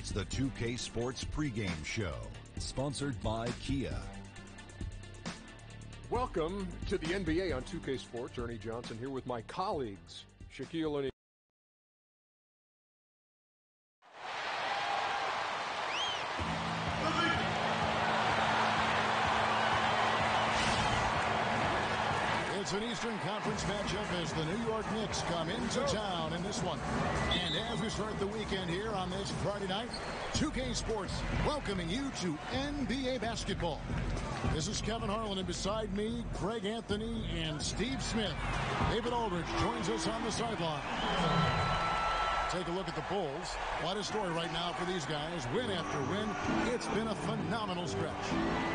It's the 2K Sports pregame show, sponsored by Kia. Welcome to the NBA on 2K Sports. Ernie Johnson here with my colleagues, Shaquille O'Neal. It's an Eastern Conference matchup as the New York Knicks come into town in this one. And as we start the weekend here on this Friday night, 2K Sports welcoming you to NBA basketball. This is Kevin Harlan, and beside me, Craig Anthony and Steve Smith. David Aldridge joins us on the sideline. Take a look at the Bulls. What a story right now for these guys. Win after win. It's been a phenomenal stretch.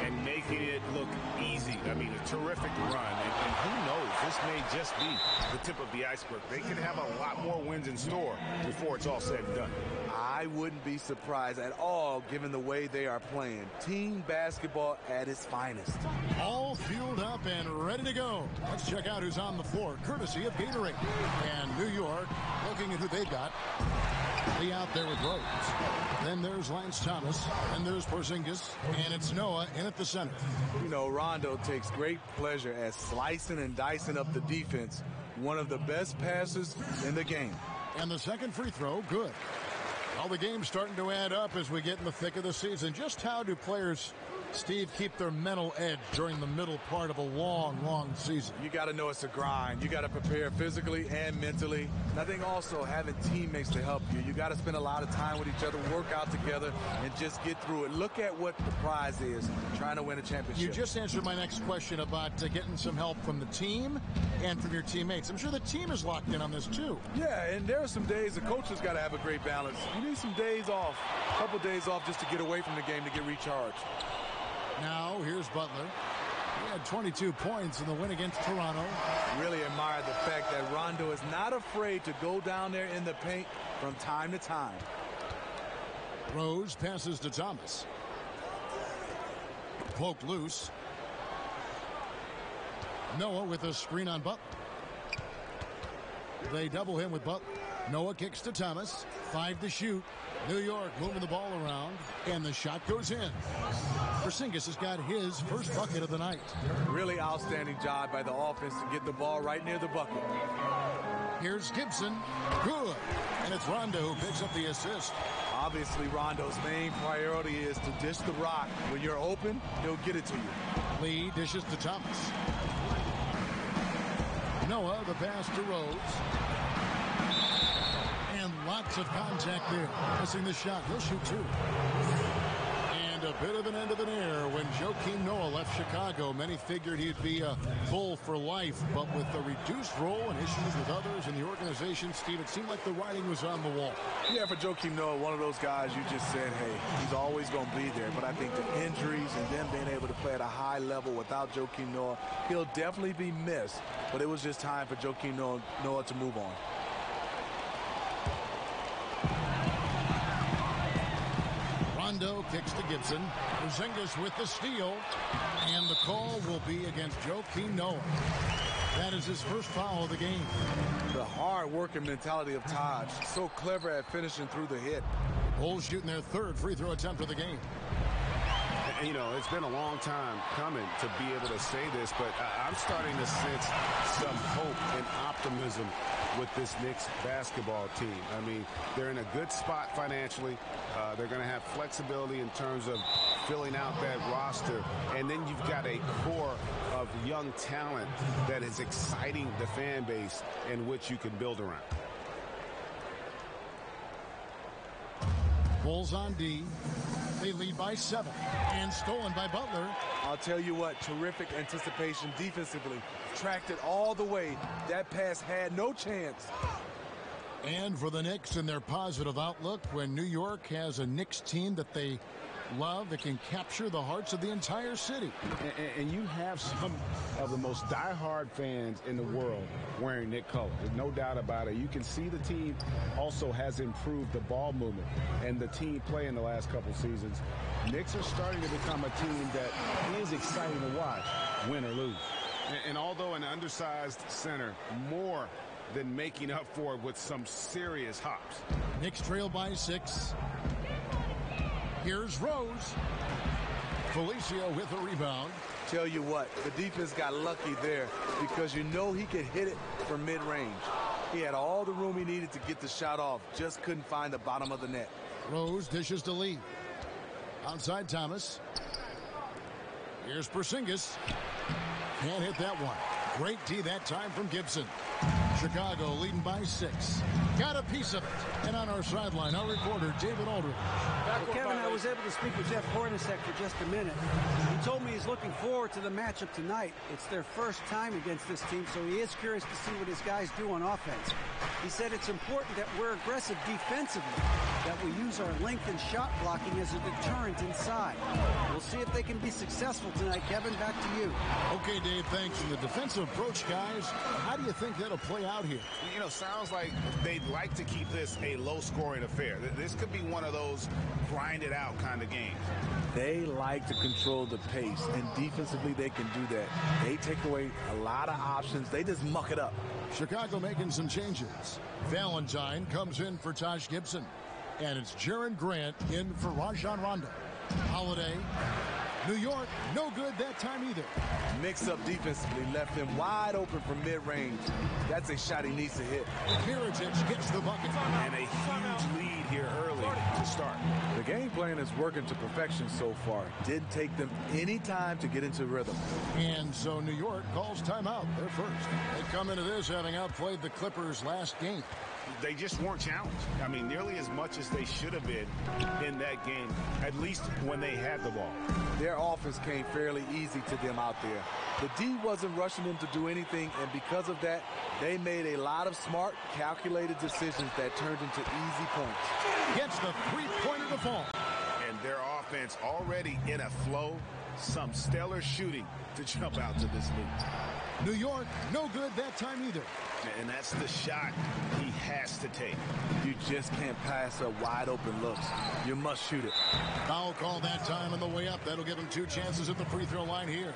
And making it look easy. I mean, a terrific run. And who knows? This may just be the tip of the iceberg. They can have a lot more wins in store before it's all said and done. I wouldn't be surprised at all given the way they are playing. Team basketball at its finest. All fueled up and ready to go. Let's check out who's on the floor, courtesy of Gatorade. And New York, looking at who they've got. Lee out there with Rose. Then there's Lance Thomas. And there's Porzingis. And it's Noah in at the center. You know, Rondo takes great pleasure at slicing and dicing up the defense. One of the best passes in the game. And the second free throw, good. Well, the game's starting to add up as we get in the thick of the season. Just how do players, Steve, keep their mental edge during the middle part of a long, long season? You got to know it's a grind. You got to prepare physically and mentally. And I think also having teammates to help you. You got to spend a lot of time with each other, work out together, and just get through it. Look at what the prize is, trying to win a championship. You just answered my next question about getting some help from the team and from your teammates. I'm sure the team is locked in on this too. Yeah, and there are some days the coach has got to have a great balance. You need some days off, a couple days off just to get away from the game to get recharged. Now, here's Butler. He had 22 points in the win against Toronto. Really admire the fact that Rondo is not afraid to go down there in the paint from time to time. Rose passes to Thomas. Poked loose. Noah with a screen on Butler. They double him with Butler. Noah kicks to Thomas. 5 to shoot. New York moving the ball around. And the shot goes in. Porzingis has got his first bucket of the night. Really outstanding job by the offense to get the ball right near the bucket. Here's Gibson. Good. And it's Rondo who picks up the assist. Obviously, Rondo's main priority is to dish the rock. When you're open, he'll get it to you. Lee dishes to Thomas. Noah, the pass to Rose. And lots of contact there. Missing the shot. He'll shoot two. And a bit of an end of an air when Joakim Noah left Chicago. Many figured he'd be a Bull for life, but with the reduced role and issues with others in the organization, Steve, it seemed like the writing was on the wall. Yeah, for Joakim Noah, one of those guys you just said, hey, he's always going to be there. But I think the injuries and them being able to play at a high level without Joakim Noah, he'll definitely be missed. But it was just time for Joakim Noah to move on. Rondo kicks to Gibson. Porzingis with the steal. And the call will be against Joakim Noah. That is his first foul of the game. The hard-working mentality of Taj. So clever at finishing through the hit. Bulls shooting their third free throw attempt of the game. You know, it's been a long time coming to be able to say this, but I'm starting to sense some hope and optimism with this Knicks basketball team. I mean, they're in a good spot financially. They're going to have flexibility in terms of filling out that roster. And then you've got a core of young talent that is exciting the fan base in which you can build around. Bulls on D. They lead by 7. And stolen by Butler. I'll tell you what, terrific anticipation defensively. Tracked it all the way. That pass had no chance. And for the Knicks and their positive outlook, when New York has a Knicks team that they love, that can capture the hearts of the entire city. And you have some of the most diehard fans in the world wearing Knicks colors. There's no doubt about it. You can see the team also has improved the ball movement and the team play in the last couple seasons. Knicks are starting to become a team that is exciting to watch, win or lose. And although an undersized center, more than making up for it with some serious hops. Knicks trail by 6. Here's Rose. Felicio with a rebound. Tell you what, the defense got lucky there because you know he could hit it from mid-range. He had all the room he needed to get the shot off, just couldn't find the bottom of the net. Rose dishes to Lee. Outside Thomas. Here's Porzingis. Can't hit that one. Great D that time from Gibson. Chicago leading by 6. Got a piece of it. And on our sideline, our reporter, David Aldridge. Well, Kevin, I was able to speak with Jeff Hornacek for just a minute. He told me he's looking forward to the matchup tonight. It's their first time against this team, so he is curious to see what his guys do on offense. He said it's important that we're aggressive defensively, that we use our length and shot blocking as a deterrent inside. We'll see if they can be successful tonight. Kevin, back to you. Okay, Dave, thanks. And the defensive approach, guys, how do you think that'll play out here? You know, sounds like they'd like to keep this a low-scoring affair. This could be one of those grind-it-out kind of games. They like to control the pace, and defensively they can do that. They take away a lot of options. They just muck it up. Chicago making some changes. Valentine comes in for Taj Gibson. And it's Jaren Grant in for Rajon Rondo. Holiday. New York, no good that time either. Mix-up defensively left him wide open from mid-range. That's a shot he needs to hit. Mirotic gets the bucket. And a huge lead here early to start. The game plan is working to perfection so far. Didn't take them any time to get into rhythm. And so New York calls timeout. They're first. They come into this having outplayed the Clippers last game. They just weren't challenged. I mean, nearly as much as they should have been in that game, at least when they had the ball. Their offense came fairly easy to them out there. The D wasn't rushing them to do anything, and because of that, they made a lot of smart, calculated decisions that turned into easy points. Gets the three-pointer to fall. And their offense already in a flow. Some stellar shooting to jump out to this lead. New York, no good that time either. And that's the shot he has to take. You just can't pass up wide open looks. You must shoot it. Foul call that time on the way up. That'll give him 2 chances at the free throw line here.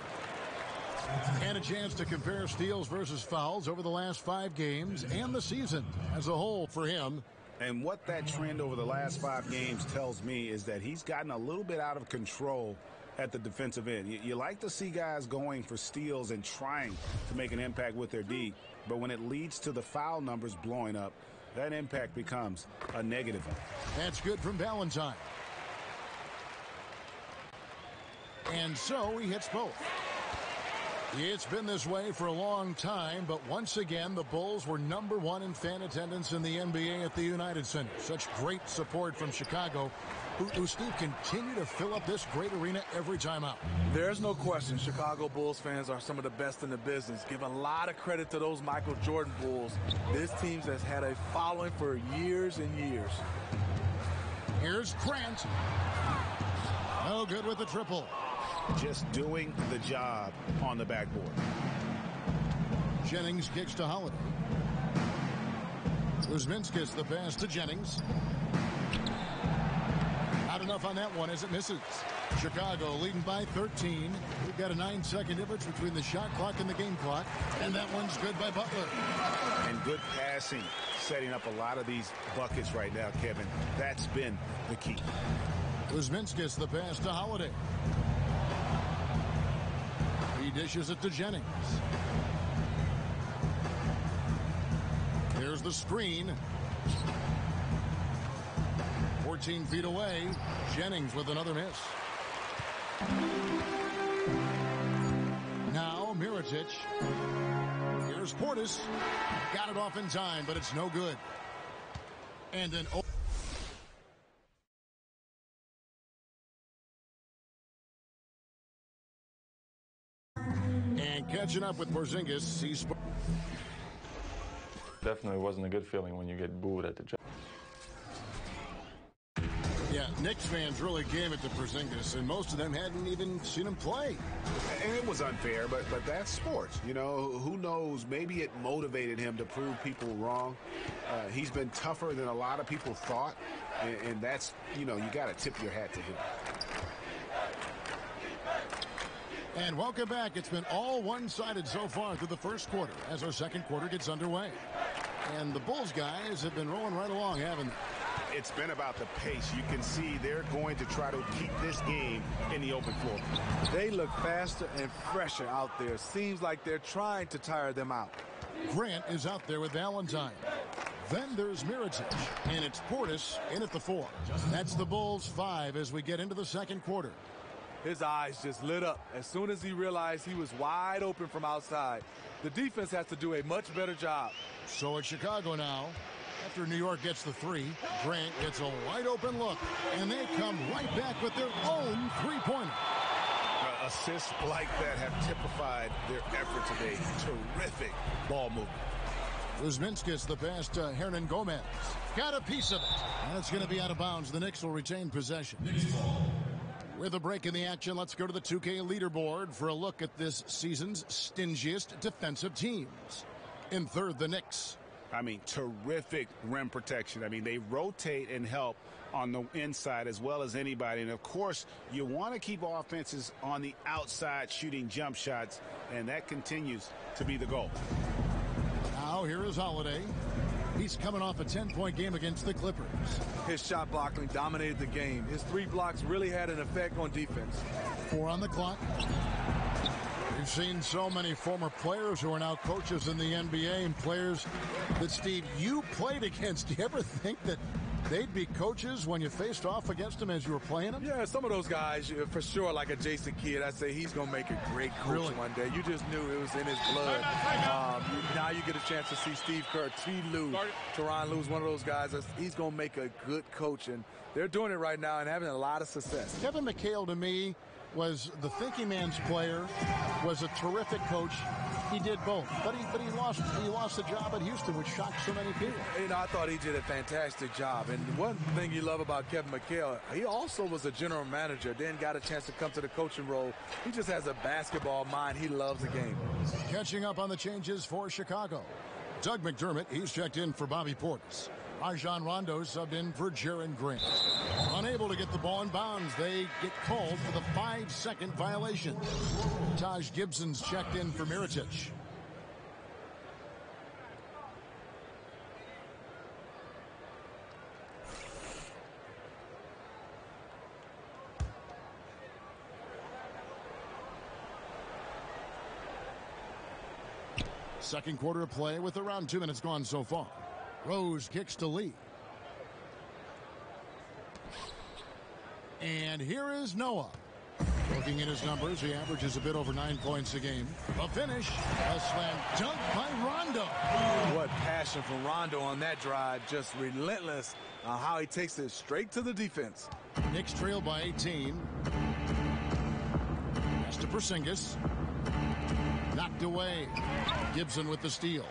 And a chance to compare steals versus fouls over the last 5 games and the season as a whole for him. And what that trend over the last 5 games tells me is that he's gotten a little bit out of control at the defensive end. You like to see guys going for steals and trying to make an impact with their D, but when it leads to the foul numbers blowing up, that impact becomes a negative one. That's good from Valentine. And so he hits both. It's been this way for a long time, but once again, the Bulls were #1 in fan attendance in the NBA at the United Center. Such great support from Chicago, who Steve, continue to fill up this great arena every time out. There's no question Chicago Bulls fans are some of the best in the business. Give a lot of credit to those Michael Jordan Bulls. This team has had a following for years and years. Here's Grant. No good with the triple. Just doing the job on the backboard. Jennings kicks to Holiday. Kuzminskis the pass to Jennings. Not enough on that one as it misses. Chicago leading by 13. We've got a 9-second difference between the shot clock and the game clock. And that one's good by Butler. And good passing, setting up a lot of these buckets right now, Kevin. That's been the key. Kuzminskis the pass to Holiday. He dishes it to Jennings. Here's the screen. 14 feet away. Jennings with another miss. Now Mirotic. Here's Portis. Got it off in time, but it's no good. And an and catching up with Porzingis. He's definitely wasn't a good feeling when you get booed at the job. Yeah, Knicks fans really gave it to Porzingis, and most of them hadn't even seen him play. And it was unfair, but that's sports. You know, who knows? Maybe it motivated him to prove people wrong. He's been tougher than a lot of people thought, and that's, you know, you got to tip your hat to him. And welcome back. It's been all one-sided so far through the first quarter as our second quarter gets underway. And the Bulls guys have been rolling right along, haven't they? it's been about the pace. You can see they're going to try to keep this game in the open floor. They look faster and fresher out there. Seems like they're trying to tire them out. Grant is out there with Valentine. Then there's Mirotic, and it's Portis in at the 4. That's the Bulls 5 as we get into the second quarter. His eyes just lit up as soon as he realized he was wide open from outside. The defense has to do a much better job. So it's Chicago now. After New York gets the 3, Grant gets a wide open look, and they come right back with their own three-pointer. Assists like that have typified their effort today. Terrific ball movement. Kuzminskis the pass to Hernan Gomez. Got a piece of it. And it's going to be out of bounds. The Knicks will retain possession. With a break in the action, let's go to the 2K leaderboard for a look at this season's stingiest defensive teams. In third, the Knicks. I mean, terrific rim protection. I mean, they rotate and help on the inside as well as anybody. And, of course, you want to keep offenses on the outside shooting jump shots, and that continues to be the goal. Now, here is Holiday. He's coming off a 10-point game against the Clippers. His shot blocking dominated the game. His 3 blocks really had an effect on defense. 4 on the clock. We've seen so many former players who are now coaches in the NBA and players that, Steve, you played against. Do you ever think that they'd be coaches when you faced off against them as you were playing them? Yeah, some of those guys, for sure, like a Jason Kidd, I'd say he's going to make a great coach one day. You just knew it was in his blood. Now you get a chance to see Steve Kerr, Tyronn Lue, one of those guys. He's going to make a good coach, and they're doing it right now and having a lot of success. Kevin McHale, to me, was the thinking man's player, was a terrific coach. He did both, but he lost the job at Houston, which shocked so many people. You know, I thought he did a fantastic job. And one thing you love about Kevin McHale, he also was a general manager, then got a chance to come to the coaching role. He just has a basketball mind. He loves the game. Catching up on the changes for Chicago. Doug McDermott, he's checked in for Bobby Portis. Rajon Rondo subbed in for Jaren Grant. Unable to get the ball in bounds, they get called for the 5-second violation. Taj Gibson's checked in for Mirotic. Second quarter of play with around 2 minutes gone so far. Rose kicks to Lee. And here is Noah. Looking at his numbers, he averages a bit over 9 points a game. A finish, a slam dunk by Rondo. What passion from Rondo on that drive. Just relentless on how he takes it straight to the defense. Knicks trail by 18. Pass to Porzingis. Knocked away. Gibson with the steal.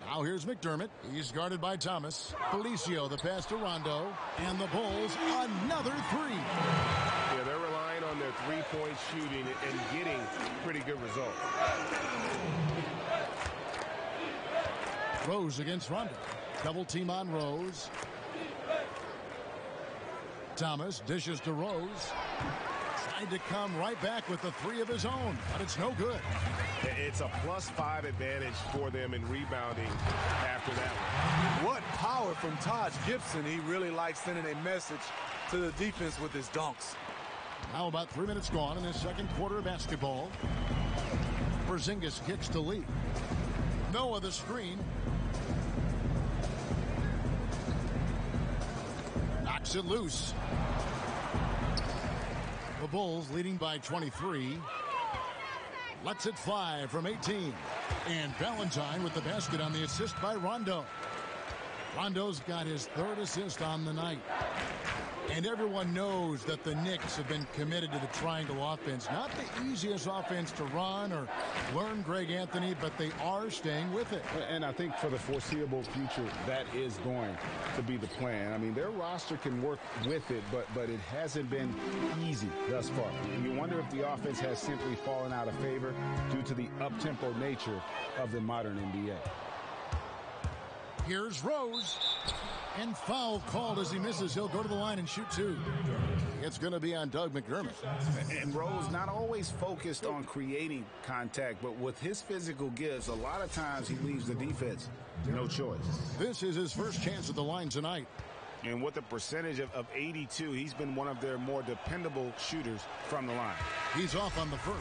Now here's McDermott. He's guarded by Thomas. Felicio, the pass to Rondo. And the Bulls, another 3. Yeah, they're relying on their three-point shooting and getting pretty good results. Rose against Rondo. Double team on Rose. Thomas dishes to Rose. Tried to come right back with the 3 of his own, but it's no good. It's a +5 advantage for them in rebounding after that one. What power from Taj Gibson. He really likes sending a message to the defense with his dunks. Now about 3 minutes gone in this second quarter of basketball. Porzingis kicks to Lee. Noah the screen. Knocks it loose. The Bulls leading by 23. Lets it fly from 18. And Valentine with the basket on the assist by Rondo. Rondo's got his 3rd assist on the night. And everyone knows that the Knicks have been committed to the triangle offense. Not the easiest offense to run or learn, Greg Anthony, but they are staying with it. And I think for the foreseeable future, that is going to be the plan. I mean, their roster can work with it, but it hasn't been easy thus far. You wonder if the offense has simply fallen out of favor due to the up-tempo nature of the modern NBA. Here's Rose. And foul called as he misses. He'll go to the line and shoot 2. It's going to be on Doug McDermott. And Rose not always focused on creating contact, but with his physical gifts, a lot of times he leaves the defense no choice. This is his first chance at the line tonight. And with a percentage of 82, he's been one of their more dependable shooters from the line. He's off on the first.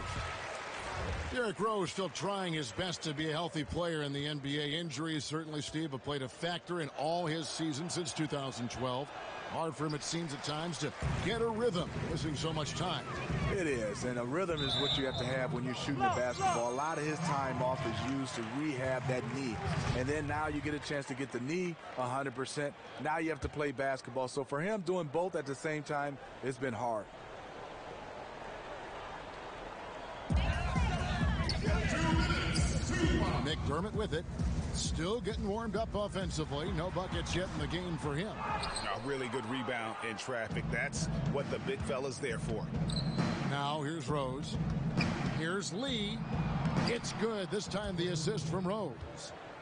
Derrick Rose still trying his best to be a healthy player in the NBA. Injuries certainly, Steve, have played a factor in all his seasons since 2012. Hard for him, it seems, at times to get a rhythm, missing so much time. It is, and a rhythm is what you have to have when you're shooting the basketball. A lot of his time off is used to rehab that knee. And then now you get a chance to get the knee 100%. Now you have to play basketball. So for him, doing both at the same time, it's been hard. McDermott with it. Still getting warmed up offensively. No buckets yet in the game for him. A really good rebound in traffic. That's what the big fella's there for. Now here's Rose. Here's Lee. It's good. This time the assist from Rose.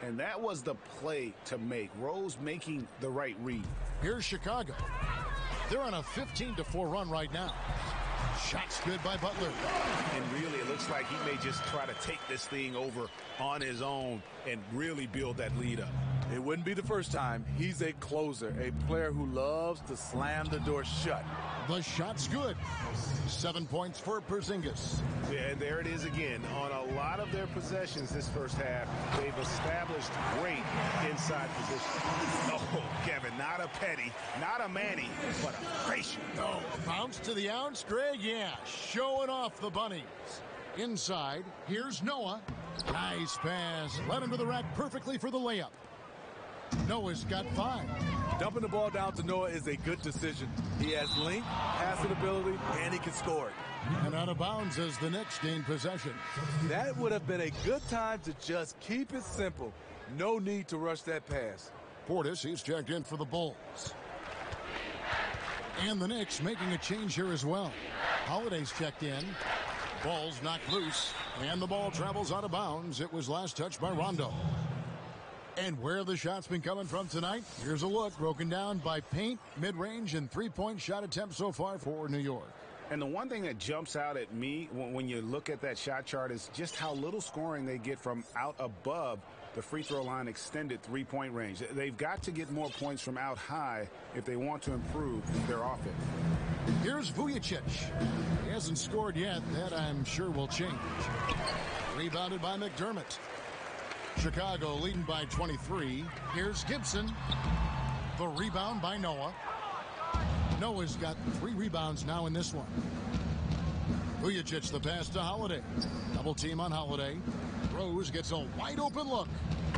And that was the play to make. Rose making the right read. Here's Chicago. They're on a 15-4 run right now. Shot's good by Butler. And really, it looks like he may just try to take this thing over on his own and really build that lead up. It wouldn't be the first time. He's a closer, a player who loves to slam the door shut. The shot's good. 7 points for Porzingis. Yeah, and there it is again. On a lot of their possessions this first half, they've established great inside position. Oh, Kevin, not a Petty, not a Manny, but a Frazier. No, bounce to the ounce, Greg, yeah, showing off the bunnies. Inside, here's Noah. Nice pass, led him to the rack perfectly for the layup. Noah's got 5. Dumping the ball down to Noah is a good decision. He has length, passing ability, and he can score it. And out of bounds as the Knicks gain possession. That would have been a good time to just keep it simple. No need to rush that pass. Portis, he's checked in for the Bulls. And the Knicks making a change here as well. Holiday's checked in. Ball's knocked loose. And the ball travels out of bounds. It was last touched by Rondo. And where the shots been coming from tonight? Here's a look broken down by paint, mid-range, and three-point shot attempts so far for New York. And the one thing that jumps out at me when you look at that shot chart is just how little scoring they get from out above the free throw line extended three-point range. They've got to get more points from out high if they want to improve their offense. Here's Vujicic. He hasn't scored yet. That, I'm sure, will change. Rebounded by McDermott. Chicago leading by 23. Here's Gibson. The rebound by Noah. Noah's got 3 rebounds now in this one. Vujicic the pass to Holiday. Double team on Holiday. Rose gets a wide open look.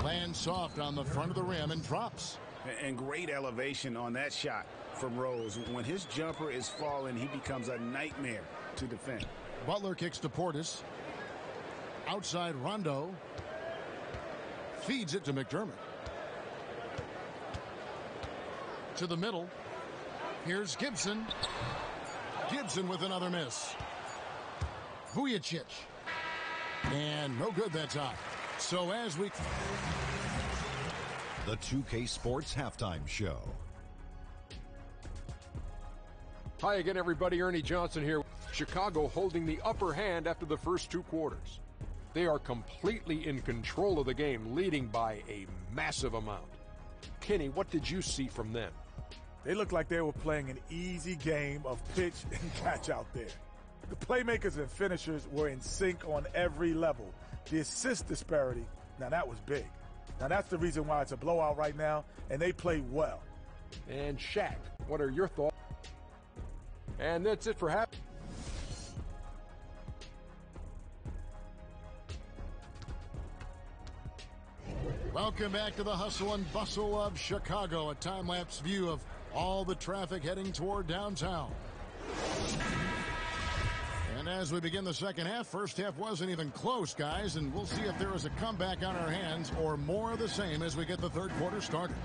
Lands soft on the front of the rim and drops. And great elevation on that shot from Rose. When his jumper is falling, he becomes a nightmare to defend. Butler kicks to Portis. Outside Rondo. Feeds it to McDermott. To the middle. Here's Gibson. Gibson with another miss. Vujicic. And no good that time. So as we... The 2K Sports Halftime Show. Hi again, everybody. Ernie Johnson here. Chicago holding the upper hand after the first 2 quarters. They are completely in control of the game, leading by a massive amount. Kenny, what did you see from them? They looked like they were playing an easy game of pitch and catch out there. The playmakers and finishers were in sync on every level. The assist disparity, now that was big. Now that's the reason why it's a blowout right now, and they played well. And Shaq, what are your thoughts? And that's it for half. Welcome back to the hustle and bustle of Chicago. A time-lapse view of all the traffic heading toward downtown. And as we begin the second half, first half wasn't even close, guys, and we'll see if there is a comeback on our hands or more of the same as we get the third quarter started.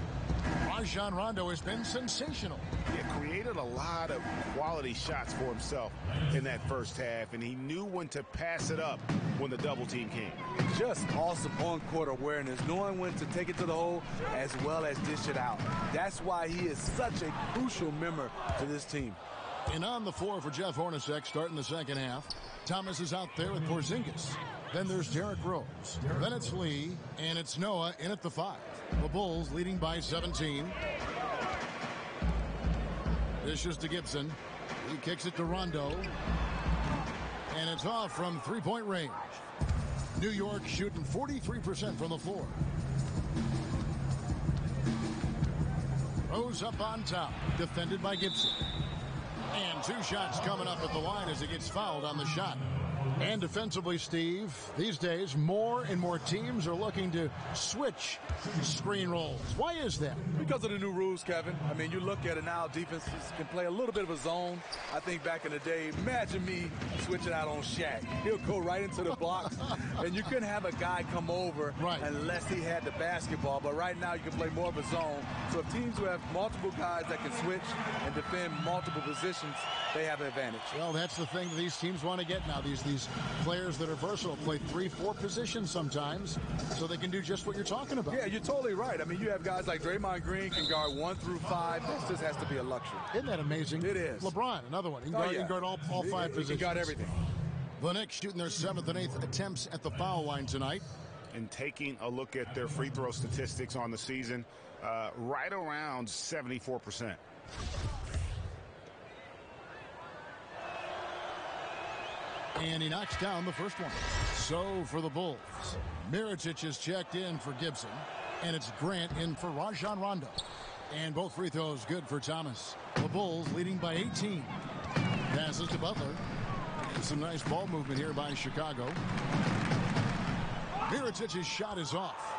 Rajon Rondo has been sensational. He created a lot of quality shots for himself in that first half, and he knew when to pass it up when the double team came. Just awesome on-court awareness, knowing when to take it to the hole as well as dish it out. That's why he is such a crucial member to this team. And on the floor for Jeff Hornacek starting the second half. Thomas is out there with Porzingis. Then there's Derrick Rose. Then it's Lee, and it's Noah in at the 5. The Bulls leading by 17. Dishes to Gibson. He kicks it to Rondo. And it's off from three-point range. New York shooting 43% from the floor. Rose up on top, defended by Gibson. And 2 shots coming up at the line as he gets fouled on the shot. And defensively, Steve, these days more and more teams are looking to switch screen rolls. Why is that? Because of the new rules, Kevin. I mean, you look at it now, defenses can play a little bit of a zone. I think back in the day, imagine me switching out on Shaq. He'll go right into the blocks, and you couldn't have a guy come over unless he had the basketball. But right now, you can play more of a zone. So if teams who have multiple guys that can switch and defend multiple positions, they have an advantage. Well, that's the thing that these teams want to get now. These players that are versatile play 3-4 positions sometimes, so they can do just what you're talking about. Yeah, you're totally right. I mean, you have guys like Draymond Green can guard 1 through 5. That just has to be a luxury. Isn't that amazing? It is. LeBron, another one. He can guard all 5 positions. He can guard everything. The Knicks shooting their 7th and 8th attempts at the foul line tonight. And taking a look at their free throw statistics on the season, right around 74%. And he knocks down the first one. So for the Bulls, Mirotic is checked in for Gibson. And it's Grant in for Rajon Rondo. And both free throws good for Thomas. The Bulls leading by 18. Passes to Butler. Some nice ball movement here by Chicago. Mirotic's shot is off.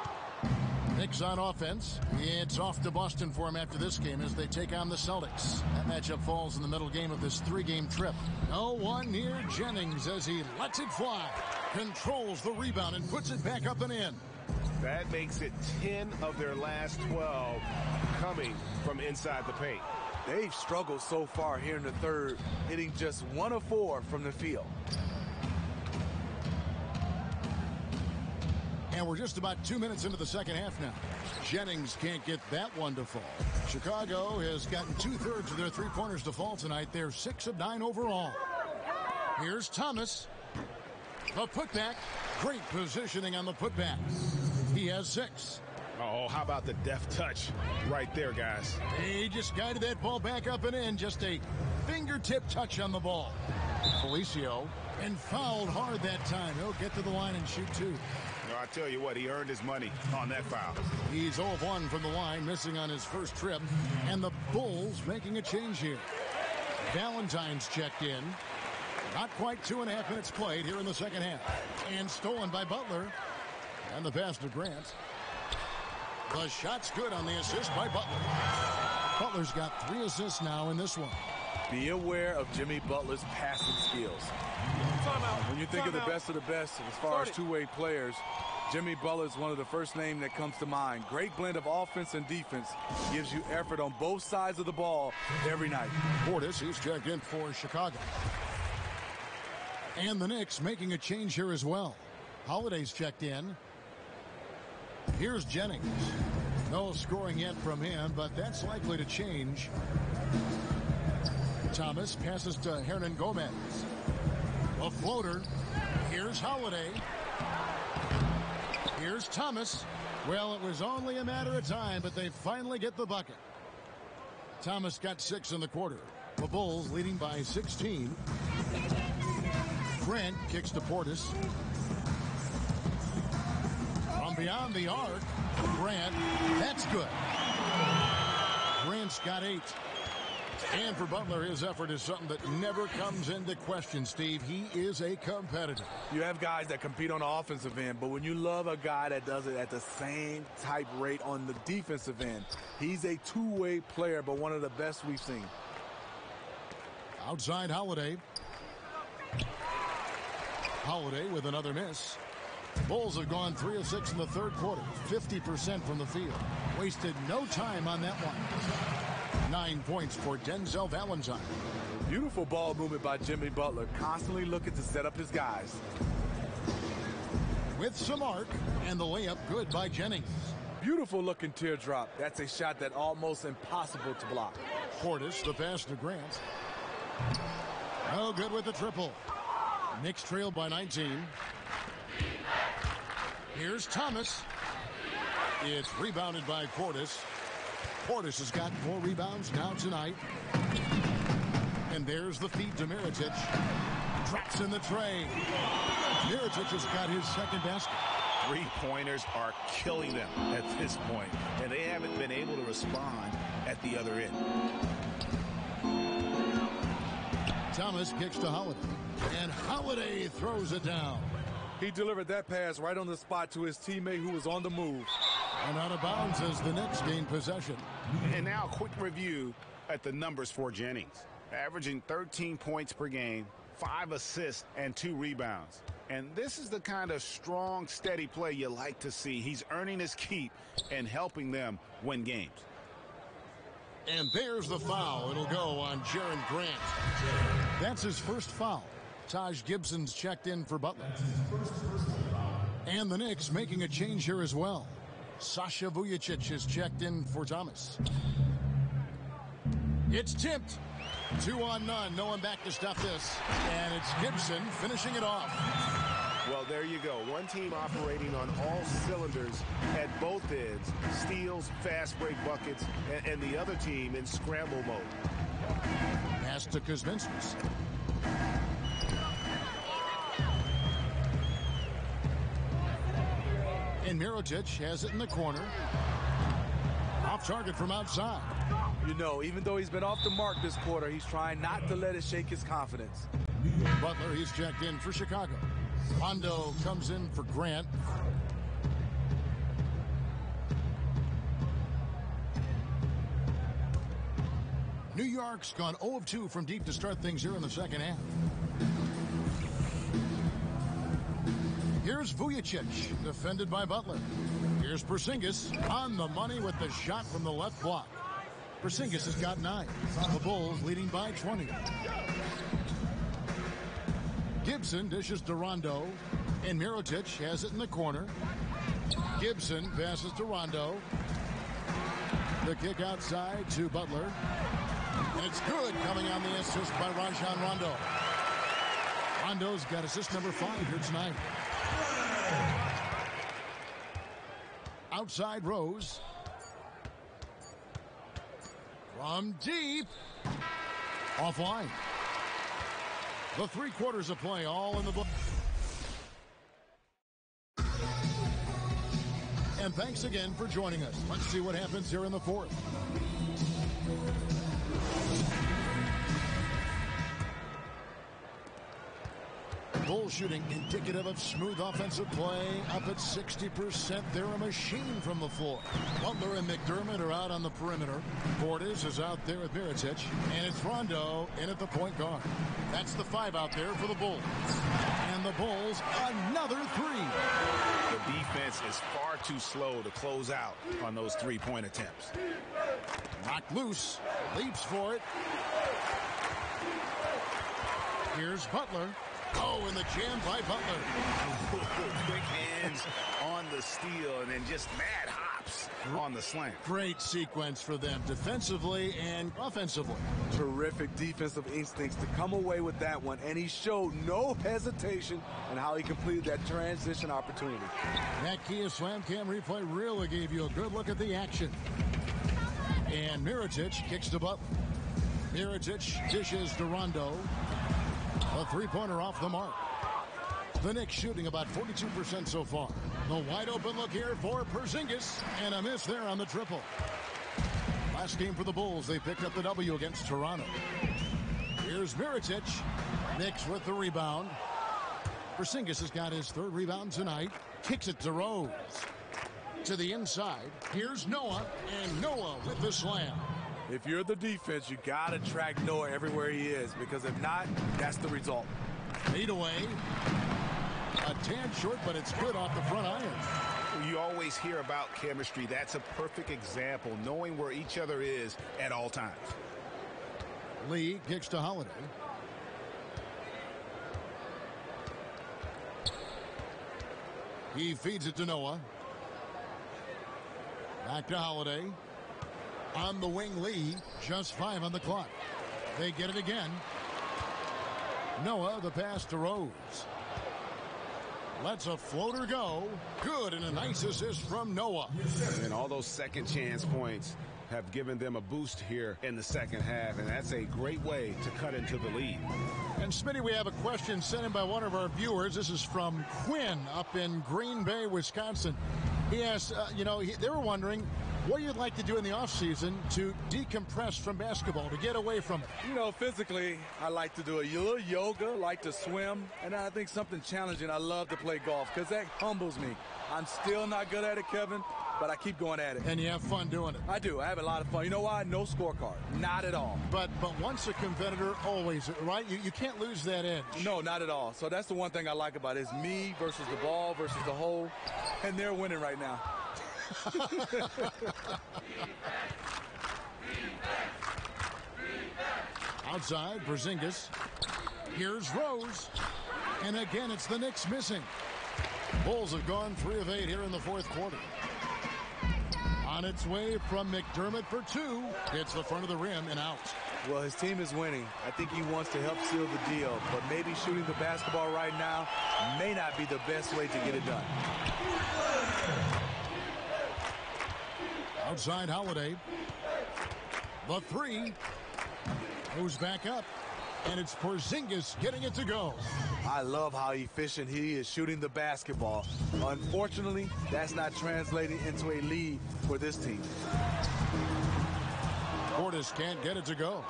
Knicks on offense. It's off to Boston for him after this game as they take on the Celtics. That matchup falls in the middle game of this 3-game trip. No one near Jennings as he lets it fly. Controls the rebound and puts it back up and in. That makes it 10 of their last 12 coming from inside the paint. They've struggled so far here in the third, hitting just 1 of 4 from the field. And we're just about 2 minutes into the second half now. Jennings can't get that one to fall. Chicago has gotten 2/3 of their three-pointers to fall tonight. They're 6 of 9 overall. Here's Thomas. The putback. Great positioning on the putback. He has 6. Oh, how about the deft touch right there, guys? He just guided that ball back up and in. Just a fingertip touch on the ball. Felicio. And fouled hard that time. He'll get to the line and shoot 2. I tell you what, he earned his money on that foul. He's 0 of 1 from the line, missing on his first trip. And the Bulls making a change here. Valentine's checked in. Not quite 2.5 minutes played here in the second half. And stolen by Butler. And the pass to Grant. The shot's good on the assist by Butler. Butler's got 3 assists now in this one. Be aware of Jimmy Butler's passing skills. When you think of the best as far as two-way players, Jimmy Butler is one of the first names that comes to mind. Great blend of offense and defense. Gives you effort on both sides of the ball every night. Portis, he's checked in for Chicago. And the Knicks making a change here as well. Holiday's checked in. Here's Jennings. No scoring yet from him, but that's likely to change. Thomas passes to Hernan Gomez. A floater. Here's Holiday. Here's Thomas. Well, it was only a matter of time, but they finally get the bucket. Thomas got 6 in the quarter. The Bulls leading by 16. Grant kicks to Portis. From beyond the arc, Grant. That's good. Grant's got 8. And for Butler, his effort is something that never comes into question, Steve. He is a competitor. You have guys that compete on the offensive end, but when you love a guy that does it at the same type rate on the defensive end, he's a two-way player, but one of the best we've seen. Outside Holiday. Holiday with another miss. Bulls have gone 3 of 6 in the third quarter, 50% from the field. Wasted no time on that one. 9 points for Denzel Valentine. Beautiful ball movement by Jimmy Butler, constantly looking to set up his guys. With some arc, and the layup good by Jennings. Beautiful looking teardrop. That's a shot that almost impossible to block. Portis, the pass to Grant. No good with the triple. Knicks trail by 19. Here's Thomas. It's rebounded by Portis. Portis has got 4 rebounds now tonight. And there's the feed to Mirotic. Drops in the tray. Mirotic has got his second basket. Three-pointers are killing them at this point, and they haven't been able to respond at the other end. Thomas kicks to Holiday, and Holiday throws it down. He delivered that pass right on the spot to his teammate who was on the move. And out of bounds as the Knicks gain possession. And now a quick review at the numbers for Jennings. Averaging 13 points per game, 5 assists, and 2 rebounds. And this is the kind of strong, steady play you like to see. He's earning his keep and helping them win games. And there's the foul. It'll go on Jaren Grant. That's his first foul. Taj Gibson's checked in for Butler. And the Knicks making a change here as well. Sasha Vujacic is checked in for Thomas. It's tipped. 2 on none. No one back to stop this. And it's Gibson finishing it off. Well, there you go. One team operating on all cylinders at both ends. Steals, fast break buckets, and the other team in scramble mode. Pass to Kuzminskas. And Mirotic has it in the corner. Off target from outside. You know, even though he's been off the mark this quarter, he's trying not to let it shake his confidence. Butler, he's checked in for Chicago. Rondo comes in for Grant. New York's gone 0 of 2 from deep to start things here in the second half. Here's Vujacic, defended by Butler. Here's Porzingis on the money with the shot from the left block. Porzingis has got 9. The Bulls leading by 20. Gibson dishes to Rondo, and Mirotic has it in the corner. Gibson passes to Rondo. The kick outside to Butler. And it's good, coming on the assist by Rajon Rondo. Rondo's got assist number 5 here tonight. Outside Rose. From deep. Offline. The 3 quarters of play all in the book. And thanks again for joining us. Let's see what happens here in the 4th. Bulls shooting indicative of smooth offensive play, up at 60%. They're a machine from the floor. Butler and McDermott are out on the perimeter. Portis is out there with Mirotic, and it's Rondo in at the point guard. That's the 5 out there for the Bulls. And the Bulls, another 3. The defense is far too slow to close out on those 3-point attempts. Knocked loose, leaps for it. Here's Butler. Oh, and the jam by Butler. Quick hands on the steal and then just mad hops on the slant. Great sequence for them defensively and offensively. Terrific defensive instincts to come away with that one, and he showed no hesitation in how he completed that transition opportunity. That Kia Slam Cam replay really gave you a good look at the action. And Mirotic kicks to Butler. Mirotic dishes to Rondo. A 3-pointer off the mark. The Knicks shooting about 42% so far. The wide open look here for Porzingis, and a miss there on the triple. Last game for the Bulls, they picked up the W against Toronto. Here's Mirotic. Knicks with the rebound. Porzingis has got his 3rd rebound tonight. Kicks it to Rose. To the inside. Here's Noah, and Noah with the slam. If you're the defense, you got to track Noah everywhere he is, because if not, that's the result. Lead away. A A tad short, but it's good off the front iron. You always hear about chemistry. That's a perfect example, knowing where each other is at all times. Lee kicks to Holiday. He feeds it to Noah. Back to Holiday. On the wing, Lee. Just 5 on the clock. They get it again. Noah, the pass to Rose. Lets a floater go. Good, and a nice assist from Noah. And all those second chance points have given them a boost here in the second half, and that's a great way to cut into the lead. And Smitty, we have a question sent in by one of our viewers. This is from Quinn up in Green Bay, Wisconsin. He asked, they were wondering what you'd like to do in the offseason to decompress from basketball, to get away from it. Physically, I like to do a little yoga, like to swim, and I think something challenging. I love to play golf because that humbles me. I'm still not good at it, Kevin, but I keep going at it. And you have fun doing it. I do. I have a lot of fun. You know why? No scorecard. Not at all. But once a competitor, always, right? You can't lose that edge. No, not at all. So that's the one thing I like about it is me versus the ball versus the hole, and they're winning right now. Outside, Porzingis. Here's Rose. And again, it's the Knicks missing. Bulls have gone 3 of 8 here in the fourth quarter. On its way from McDermott for 2. Hits the front of the rim and out. Well, his team is winning. I think he wants to help seal the deal, but maybe shooting the basketball right now may not be the best way to get it done. Outside Holiday. The 3 goes back up, and it's Porzingis getting it to go. I love how efficient he is shooting the basketball. Unfortunately, that's not translating into a lead for this team. Portis can't get it to go.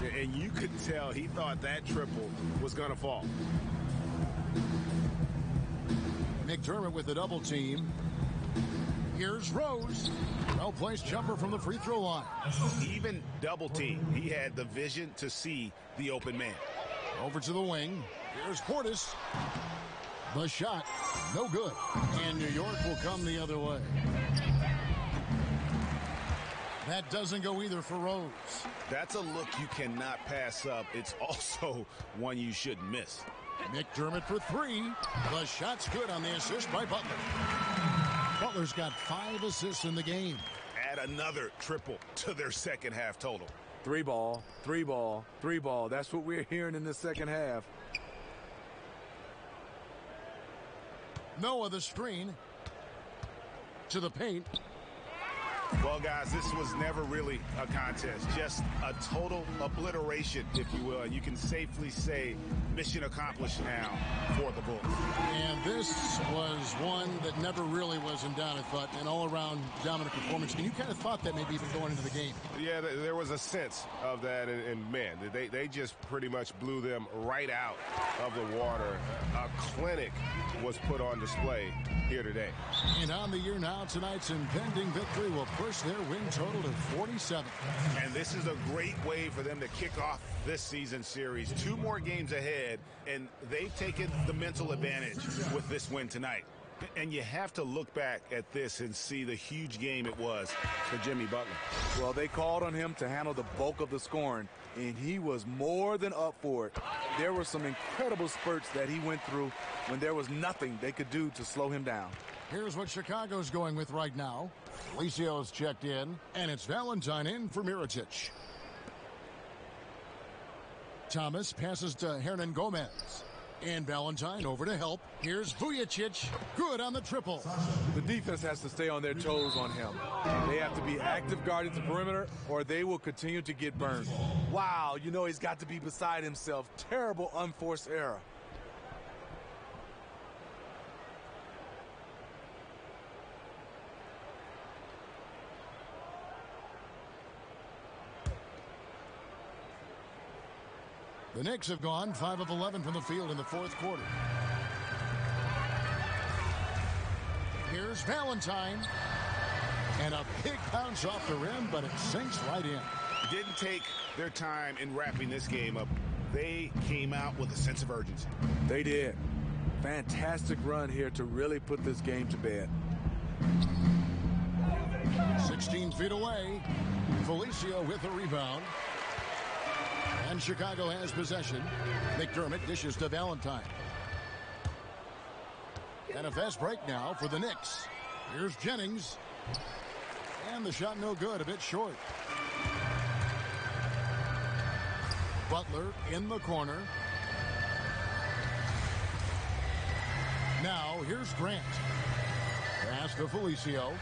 And you could tell he thought that triple was going to fall. McDermott with the double team. Here's Rose. Well-placed jumper from the free throw line. Even double team, he had the vision to see the open man. Over to the wing. Here's Portis. The shot, no good. And New York will come the other way. That doesn't go either for Rose. That's a look you cannot pass up. It's also one you shouldn't miss. McDermott for 3. The shot's good on the assist by Butler. Butler's got 5 assists in the game. Add another triple to their second half total. 3 ball, 3 ball, 3 ball. That's what we're hearing in the second half. Noah the screen to the paint. Well, guys, this was never really a contest, just a total obliteration, if you will. And you can safely say mission accomplished now for the Bulls. And this was one that never really was in doubt, I thought, an all-around dominant performance. And you kind of thought that maybe even going into the game. Yeah, there was a sense of that, and man, they just pretty much blew them right out of the water. A clinic was put on display here today. And on the year now, tonight's impending victory will push their win total to 47. And this is a great way for them to kick off this season series. 2 more games ahead, and they've taken the mental advantage with this win tonight. And you have to look back at this and see the huge game it was for Jimmy Butler. Well, they called on him to handle the bulk of the scoring, and he was more than up for it. There were some incredible spurts that he went through when there was nothing they could do to slow him down. Here's what Chicago's going with right now. Alicia's checked in, and it's Valentine in for Mirotic. Thomas passes to Hernan Gomez. And Valentine over to help. Here's Vujacic. Good on the triple. The defense has to stay on their toes on him. They have to be active guarding the perimeter, or they will continue to get burned. Wow, he's got to be beside himself. Terrible unforced error. The Knicks have gone 5 of 11 from the field in the fourth quarter. Here's Valentine. And a big bounce off the rim, but it sinks right in. Didn't take their time in wrapping this game up. They came out with a sense of urgency. They did. Fantastic run here to really put this game to bed. 16 feet away. Felicio with the rebound. And Chicago has possession. McDermott dishes to Valentine. And a fast break now for the Knicks. Here's Jennings. And the shot no good, a bit short. Butler in the corner. Now here's Grant. Pass to Felicio.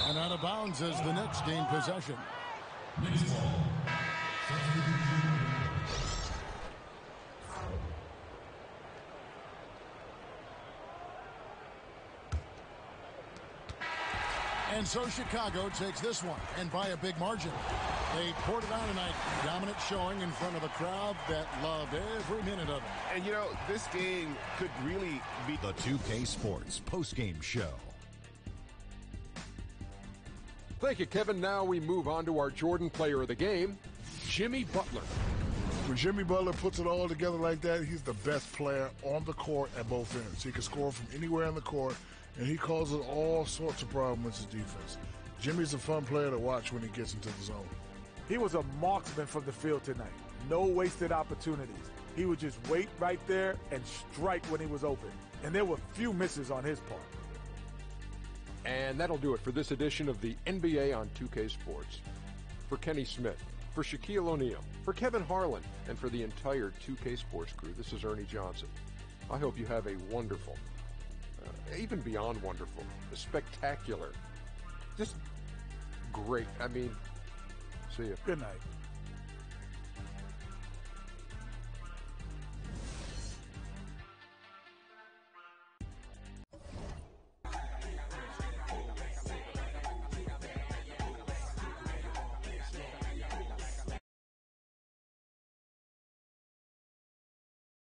And out of bounds as the Knicks gain possession. And so Chicago takes this one, and by a big margin. They poured it on tonight. Dominant showing in front of a crowd that loved every minute of it. And, you know, this game could really be the 2K Sports postgame show. Thank you, Kevin. Now we move on to our Jordan player of the game, Jimmy Butler. When Jimmy Butler puts it all together like that, he's the best player on the court at both ends. He can score from anywhere on the court, and he causes all sorts of problems with his defense. Jimmy's a fun player to watch when he gets into the zone. He was a marksman from the field tonight. No wasted opportunities. He would just wait right there and strike when he was open. And there were few misses on his part. And that'll do it for this edition of the NBA on 2K Sports. For Kenny Smith, for Shaquille O'Neal, for Kevin Harlan, and for the entire 2K Sports crew, this is Ernie Johnson. I hope you have a wonderful, even beyond wonderful, spectacular, just great. I mean, see you. Good night.